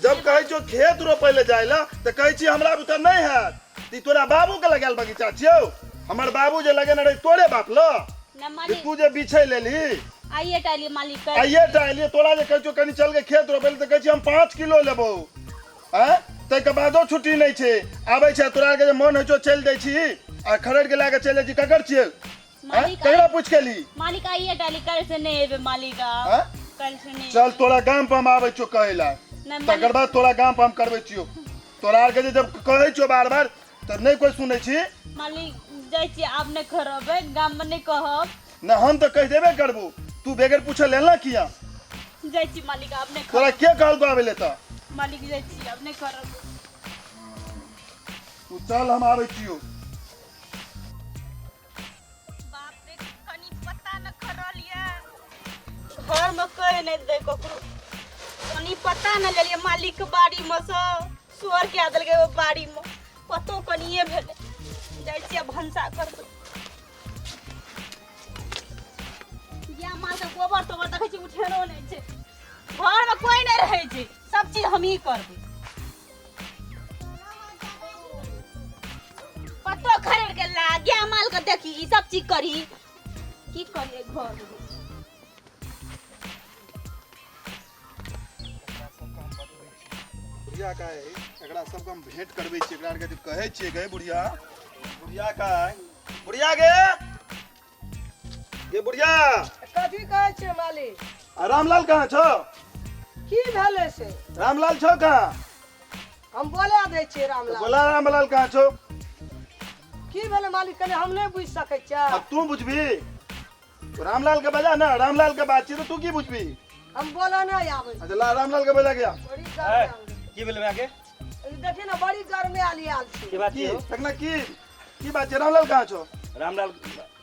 जब कहे जो खेत रोपे ले जाए तो कहे हमरा उतर नहीं है ती तोरा बाबू के लगाल बगीचा छियो हमर बाबू जे लगे रहे तोरे बाप लो तू जे बिछे लेली आइए टाइली मालिक आइए टाइली तोरा जे कहे कनी चल के खेत रोपे तो कहे हम 5 किलो लेबो हैं ते के बादो छुट्टी नहीं छे आबै छे तोरा के मन हो चल दै छी आ खरड़ के लाके चले छी ककर छिए ककरा पूछ के ली मालिक आइए टाइली कल से नहीं एबे मालिक कल से नहीं चल तोरा गांव पर हम आबै छो कहेला तकर बाद तोरा गांव पर हम करबै छियो तोरा आर के जब कहै छो बार बार त नहीं कोई सुनै छी मालिक जाय छी आप ने खरबे गांव में नहीं कहब न हम तो कह देबे करबू तू बेगर पूछे लेला किया जाय छी मालिक आप ने तोरा के कहल को आबे ले त मालिक जाय छी आप ने खरब तू चल हम आबै छियो बाप रे कनी पता न खरल ये घर में कहे नहीं दे ककरो कनी पता न लेलिए मालिक के बाड़ी में से सुअर के आदल के बाड़ी में पतो कनिए भेले जाय छी भंसा करबै या मां के गोबर तोबर देखै छी उठेनो नहीं छै घर में कोई नहीं रहै छै सब चीज हम ही करबै पतो खरीद के ला गया माल के देखी ई सब चीज करी की करिए घर में बुढ़िया का है एकरा सब हम भेंट करबै छी एकरा के कहै छी गे बुढ़िया बुढ़िया का है बुढ़िया गे बुढ़िया कथी कहै छै मालिक रामलाल कहाँ छो की भेलै से रामलाल छो कहाँ हम बोला दै छियै रामलाल बोला रामलाल कहाँ छो की भेलै मालिक कने हम नहीं बुझ सकै छियै अब तू बुझबी रामलाल के बजा ना रामलाल के बात छी तो तू की बुझबी हम बोला नहीं आबै अच्छा ला रामलाल के बजा गया बड़ी गर्मी की भेलै आके देखी ना बड़ी गर्मी आली आल छी की बात की छै तकना की बात छै रामलाल कहाँ छो रामलाल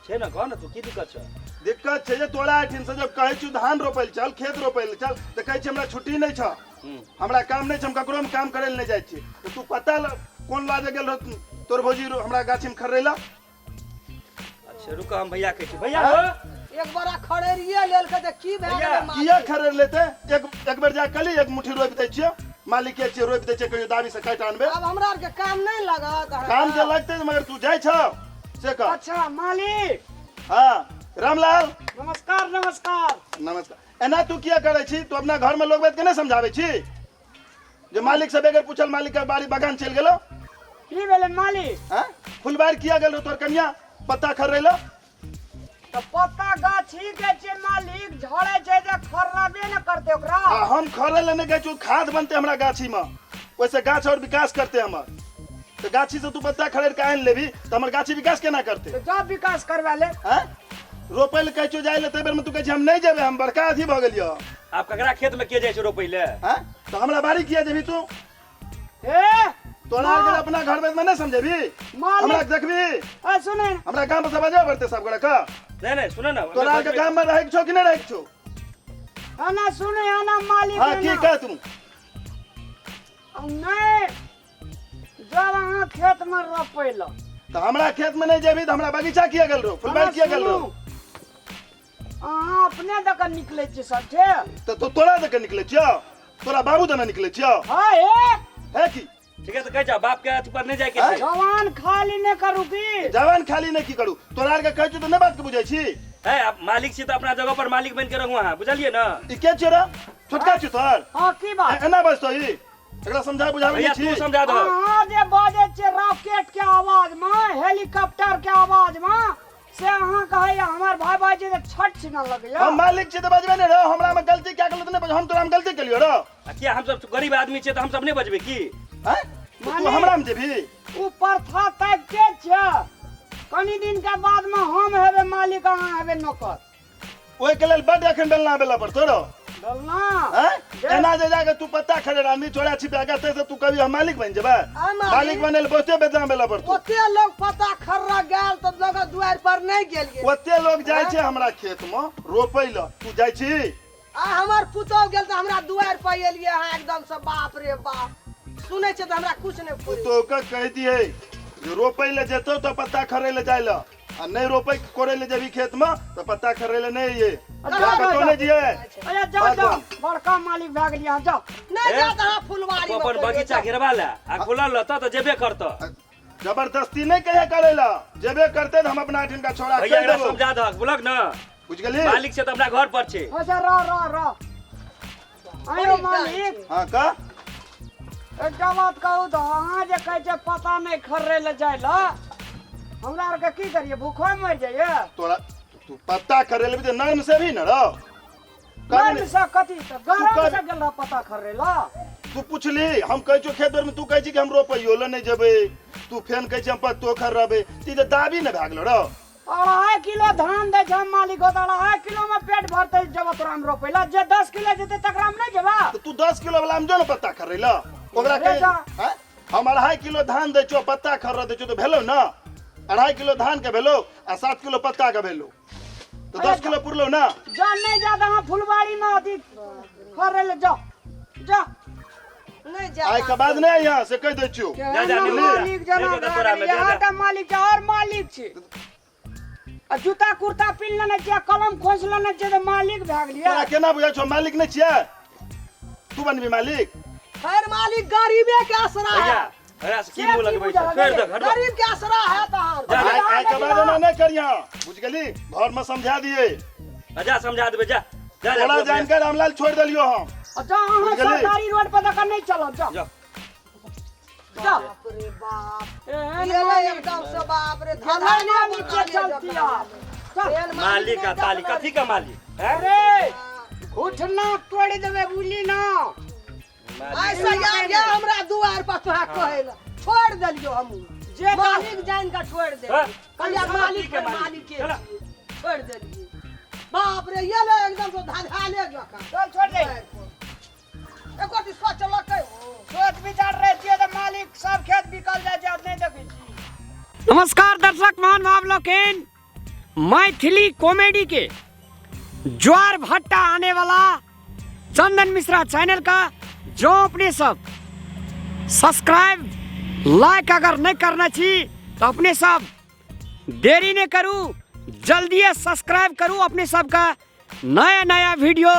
छै न कह न तू की दिक्कत छै दिक्कत छै जे तोरा एठिन से जब कहै छी धान रोपैल चल खेत रोपैल चल त कहै छी हमरा छुट्टी नहीं छ हमरा काम नहीं छ हम ककरो में काम करे ले नहीं जाय छी तो तू पता कोन लाजे गेल रह तोर भौजी हमरा गाछी में खररेला अच्छा रुक हम भैया कहै छी भैया हो एक बार खड़ेरिए लेल के देख की भेलै किया खरर लेते एक बार जा कली एक मुट्ठी रोप दै छियै मालिक के छियै रोप दै छियै कहियो दाबी से काट आनबे अब हमरा आर के काम नहीं लागत काम जे लगते मगर तू जाय छ से कह अच्छा मालिक हां रामलाल नमस्कार नमस्कार नमस्कार एना तू किया करे छी तू अपना घर में लोग बात के नहीं समझावे छी जे मालिक से बेगर पूछल मालिक के बाड़ी बगान चल गेलो की भेलै मालिक हां फुलबार किया गेलो तोर कन्या पत्ता खररेला तो पत्ता गाछी के छै मालिक झड़े छै जे खरलाबे न करते ओकरा हम खररे लेने गए छु खाद बनते हमरा गाछी में वैसे गाछ और विकास करते हमर तो गाछी से तू पत्ता खरर के आन लेबी तो हमर गाछी विकास केना करते तो जब विकास करवा ले हैं रोपै ले कहै छो जाय ले तबेर में तू कहै छी हम नहीं जेबे हम बड़का अथी भ गेलियो आप ककरा खेत में के जाय छै रोपै ले हैं तो हमरा बाड़ी किया जेबी तू ए तोरा के अपना घर में नहीं समझेबी हमरा देखबी ए सुने हमरा गांव से बजाव पड़ते सब गोड़ा का नहीं सुन न तोरा के गांव में रहै छो कि नहीं रहै छो आना सुने आना मालिक हां की कह तू नहीं जब अहाँ खेत में रोपैला तो हमरा खेत में नहीं जेबी तो हमरा बगीचा किया गेल रो फुलबाड़ी किया गेल रो अहाँ अपने दक निकले छी सब ठे तो तोरा दक निकले छियो तोरा बाबू दना निकले छियो हां है की ठीक है तो कह जा बाप के अथी पर नहीं जाय के छै जवान खाली ने करू की जवान खाली नहीं की करू तोरा के कहै छु तो नहीं बात के बुझै छी है आप मालिक छी तो अपना जगह पर मालिक बन के रहू हां बुझलिए न ई के छियो रे छोटका छी तोर हां की बात एना बजतो ई एकरा समझा बुझाबै भैया छी तू समझा दो अहाँ जे बाजे छै रॉकेट के आवाज में हेलीकॉप्टर के आवाज में से अहाँ कहै हमर भाई भाई जे छट न लगैया हम मालिक छी तो बजबे नहीं रो हमरा में गलती क्या करलो नहीं हम तोरा में गलती केलियो रो क्या हम सब गरीब आदमी छै तो हम सब नहीं बजबे की हैं तू हमरा में जेबी ऊपर था तक के छै कनी दिन के बाद में हम हेबे मालिक अहाँ हेबे नौकर ओइ के लेल बड एखन बेलना बेला पर तोरो चलना हैं एना जे जाके तू पत्ता खड़े आदमी चोरा छिपा के ते से तू कभी हम मालिक बन जेबे मालिक बने ले बहुते बेदना बेला पर तू ओते लोग पता खर्रा गेल त लोग दुआर पर नहीं गेल गे ओते लोग जाय छै हमरा खेत में रोपै ल तू जाय छी आ हमर पुतौ गेल त हमरा दुआर पर एलिए हां एकदम से बाप रे बाप सुनै छै त हमरा कुछ नहीं तू फुरे तो का कह दिए जे रोपै ले जेतो तो पत्ता खड़े ले जाय ल आ नहीं रोपै कोरे ले जेबी खेत में तो पत्ता खड़े ले नहीं ये तो नहीं जिए अरे जा जा बड़का मालिक भाग लिया जा नहीं जात हां फुलवारी तू अपन बगीचा घेरवा ले आ खुलल रहत तो जेबे करत जबरदस्ती नहीं कहे करेला जेबे करते तो हम अपना दिन का छोड़ा भैया कर एकरा देबो समझा दहक बुझलक न बुझ गेली मालिक से तो अपना घर पर छे अच्छा रह आयो मालिक हां का एकटा बात कहू तो अहाँ जे कहै छै पता नहीं खर्रे ले जाय ला हमरा आर के की करिए भूखो मर जाइए तोरा तू पत्ता करे ले भी तो नर्म से भी न रहो गर्म से कथी से गरम कर- से गेल रहा पता खर्रे ला तू पूछली हम कहै छो खेत में तू कहै छी कि हम रोपैयो ले नहीं जेबे तू फेन कहै छी हम पत्तो खर रहबे ती तो दाबी न भागलो रो 2.5 किलो धान दे छै मालिक हो 2.5 किलो में पेट भरते जब तोरा हम रोपे ला जे 10 किलो जेते तकरा में नहीं जेबा तो तू 10 किलो वाला में जो न पत्ता खर ला ओकरा अरे कहे जा। हैं हम 2.5 किलो धान दे छो पत्ता खर दे छो तो भेलो ना 2.5 किलो धान के भेलो आ 7 किलो पत्ता के भेलो तो 10 किलो पुरलो ना जा नहीं जादा हां फुलवारी में अथी खर्रे ले जा जा नहीं जात आइ के बाद नहीं यहाँ से कह दे छियो जा जा एना मिल मालिक जना जा तोरा में जा यहाँ का मालिक छै और मालिक छै आ जूता कुर्ता पिन लेने छियै कलम खोस लेने छियै तो मालिक भाग लिया तोरा केना बुझै छो मालिक नहीं छियै तू बनबी मालिक खैर मालिक गरीबे के आसरा भैया है हमरा से की मुंह लगबै छै फेर दे घर गरीब के आसरा है तहार जा, जा। आइ के बाद एना नहीं करिया बुझ गेली घर में समझा दिए जा समझा देबे जा जा थोड़ा जानकर रामलाल छोड़ देलियो हम अच्छा अहाँ बुझ गेली? सरकारी रोड पर तक नहीं चलब जा जा जा बाप रे बाप एहन ये मालिक एकदम से बाप रे धन्ना नीचे चलती आप चल मालिक का ताली कथी का मालिक हैं अरे घुटना तोड़ देबे बुझली ना ऐसा यार ये हमरा दुआर पर तोहा कहैला छोड़ देलियो हम जे मालिक जान का छोड़ दे हाँ? कहिया मालिक के मालिक। मालिक के चला। छोड़ देलियो बाप रे ये ले एकदम से धाधाले जका चल छोड़ दे एको ती सोच लकै सोच विचार रहे छियै तो मालिक सब खेत बिकल जाय छै नहीं देखै छी नमस्कार दर्शक महान भाव लोकेन मैथिली कॉमेडी के ज्वार भट्टा आने वाला चंदन मिश्रा चैनल का जो अपने सब सब्सक्राइब लाइक अगर नहीं करना चाहिए तो अपने सब देरी नहीं करूँ जल्दी सब्सक्राइब करूँ अपने सब का नया नया वीडियो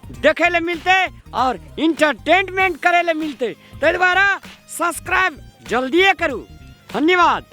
देखे ले मिलते और इंटरटेनमेंट करे ले मिलते तो दोबारा सब्सक्राइब जल्दी करूँ धन्यवाद।